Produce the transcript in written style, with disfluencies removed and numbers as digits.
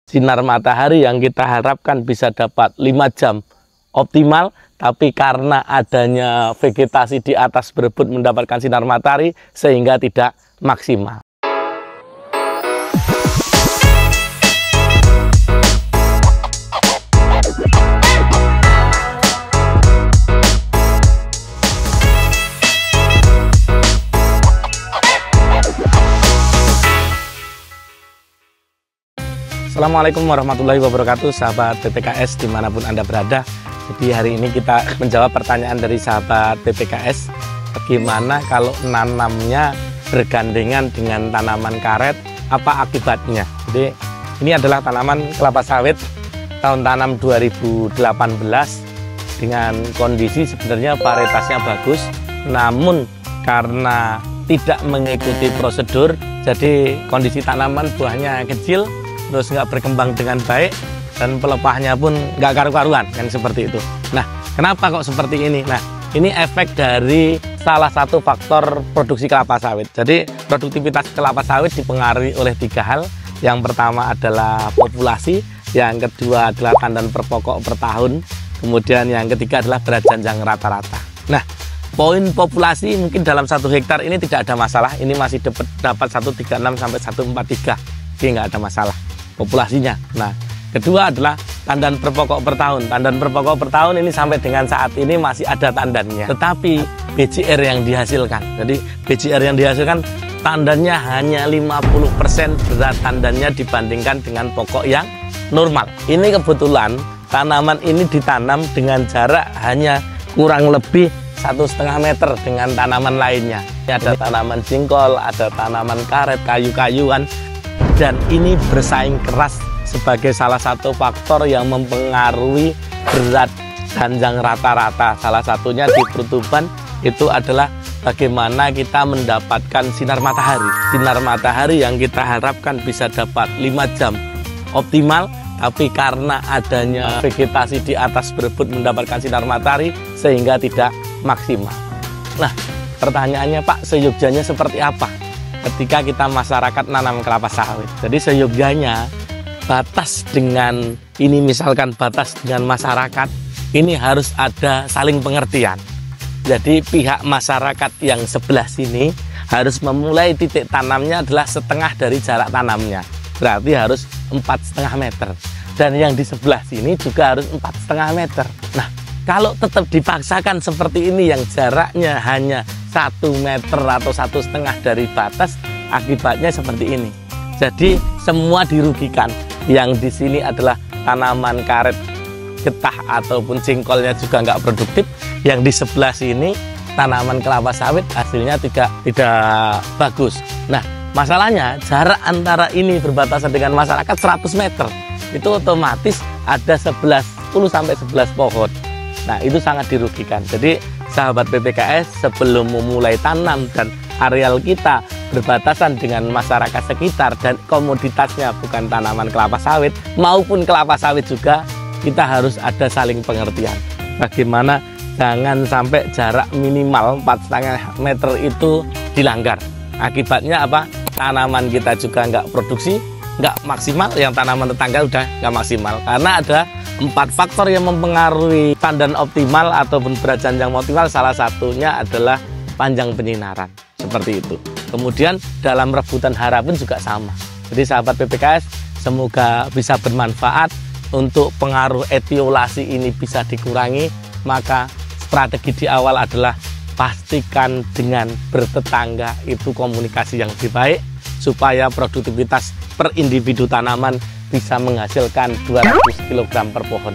sinar matahari yang kita harapkan bisa dapat 5 jam optimal, tapi karena adanya vegetasi di atas berebut mendapatkan sinar matahari sehingga tidak maksimal. Assalamualaikum warahmatullahi wabarakatuh, sahabat PPKS dimanapun Anda berada. Jadi hari ini kita menjawab pertanyaan dari sahabat PPKS, bagaimana kalau nanamnya bergandengan dengan tanaman karet, apa akibatnya? Jadi ini adalah tanaman kelapa sawit tahun tanam 2018 dengan kondisi sebenarnya varietasnya bagus, namun karena tidak mengikuti prosedur, jadi kondisi tanaman buahnya kecil, terus nggak berkembang dengan baik, dan pelepahnya pun nggak karu-karuan, kan seperti itu. Nah, kenapa kok seperti ini? Nah, ini efek dari salah satu faktor produksi kelapa sawit. Jadi produktivitas kelapa sawit dipengaruhi oleh 3 hal. Yang pertama adalah populasi, yang kedua adalah tandan per pokok per tahun, kemudian yang ketiga adalah berat janjang rata-rata. Nah, poin populasi mungkin dalam 1 hektar ini tidak ada masalah, ini masih dapat 136 sampai 143, jadi nggak ada masalah populasinya. Nah, kedua adalah tandan per pokok per tahun. Tandan per pokok per tahun ini sampai dengan saat ini masih ada tandannya. Tetapi BJR yang dihasilkan, jadi BJR yang dihasilkan tandannya hanya 50% berat tandannya dibandingkan dengan pokok yang normal. Ini kebetulan tanaman ini ditanam dengan jarak hanya kurang lebih 1,5 meter dengan tanaman lainnya. Ada tanaman jengkol, ada tanaman karet, kayu-kayuan. Dan ini bersaing keras sebagai salah satu faktor yang mempengaruhi berat janjang rata-rata. Salah satunya di perutuban itu adalah bagaimana kita mendapatkan sinar matahari. Sinar matahari yang kita harapkan bisa dapat 5 jam optimal, tapi karena adanya vegetasi di atas berebut mendapatkan sinar matahari sehingga tidak maksimal. Nah, pertanyaannya, Pak, seyogyanya seperti apa ketika kita masyarakat nanam kelapa sawit? Jadi seyogyanya batas dengan ini, misalkan batas dengan masyarakat, ini harus ada saling pengertian. Jadi pihak masyarakat yang sebelah sini harus memulai titik tanamnya adalah setengah dari jarak tanamnya, berarti harus 4,5 meter. Dan yang di sebelah sini juga harus 4,5 meter. Nah, kalau tetap dipaksakan seperti ini yang jaraknya hanya 1 meter atau 1,5 dari batas, akibatnya seperti ini. Jadi semua dirugikan. Yang di sini adalah tanaman karet getah ataupun jengkolnya juga nggak produktif. Yang di sebelah sini tanaman kelapa sawit hasilnya tidak bagus. Nah, masalahnya jarak antara ini berbatasan dengan masyarakat 100 meter. Itu otomatis ada 10 sampai 11 pohon. Nah, itu sangat dirugikan. Jadi sahabat PPKS, sebelum memulai tanam dan areal kita berbatasan dengan masyarakat sekitar dan komoditasnya bukan tanaman kelapa sawit maupun kelapa sawit juga, kita harus ada saling pengertian. Bagaimana jangan sampai jarak minimal 4,5 meter itu dilanggar. Akibatnya apa? Tanaman kita juga nggak produksi, nggak maksimal, yang tanaman tetangga udah nggak maksimal. Karena ada 4 faktor yang mempengaruhi tandan optimal ataupun berat janjang optimal. Salah satunya adalah panjang penyinaran, seperti itu. Kemudian dalam rebutan hara pun juga sama. Jadi sahabat PPKS, semoga bisa bermanfaat untuk pengaruh etiolasi ini bisa dikurangi. Maka strategi di awal adalah pastikan dengan bertetangga itu komunikasi yang lebih baik, supaya produktivitas per individu tanaman bisa menghasilkan 200 kg per pohon.